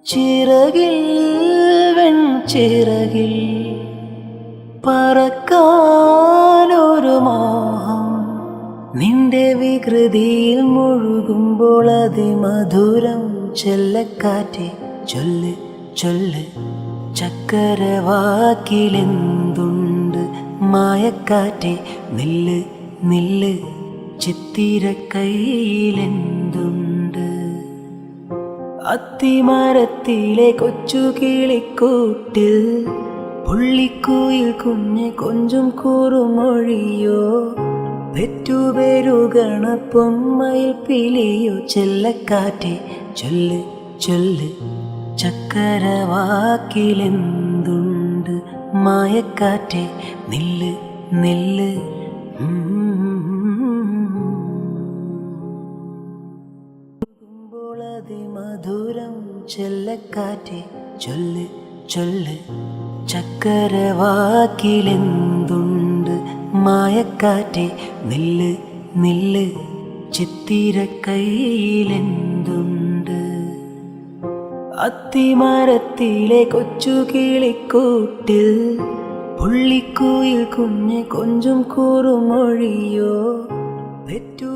ചിറകിൽ വെൺചിറകിൽ പറക്കാനൊരു മോഹം, നിന്റെ വികൃതിയിൽ മുഴുകുമ്പോൾ അതിമധുരം. ചെല്ലക്കാറ്റെ ചൊല്ല് ചൊല്ല്, ചക്കരവാക്കിലെന്തുണ്ട്? മായക്കാറ്റെ നില്ല് നില്ല്, ചിത്തിരക്കൈയിലെന്തുണ്ട്? അത്തിമരത്തിലെ കൊച്ചു കിളിക്കൂട്ടിൽ പുള്ളിക്കുയിൽ കുഞ്ഞ് കൊഞ്ചും കുറുമൊഴിയോ? പെറ്റുപെരുകണ പൊന്മയിൽ പിലിയോ? ചെല്ലക്കാറ്റെ ചൊല്ല് ചൊല്ല്, ചക്കരവാക്കിലെന്തുണ്ട്? മായക്കാറ്റെ നില്ല് നില്ല്. മധുരം ചെല്ലക്കാറ്റെ ചൊല്ല് ചൊല്ല്, ചക്കരവാക്കിലെന്തുണ്ട്? മായക്കാറ്റെ നില്ല് നില്ല്, ചിത്തിരക്കൈയിലെന്തുണ്ട്? അത്തിമരത്തിലെ കൊച്ചു കിളിക്കൂട്ടിൽ പുള്ളിക്കുയിൽ കുഞ്ഞ് കൊഞ്ചും കുറുമൊഴിയോ? പെറ്റു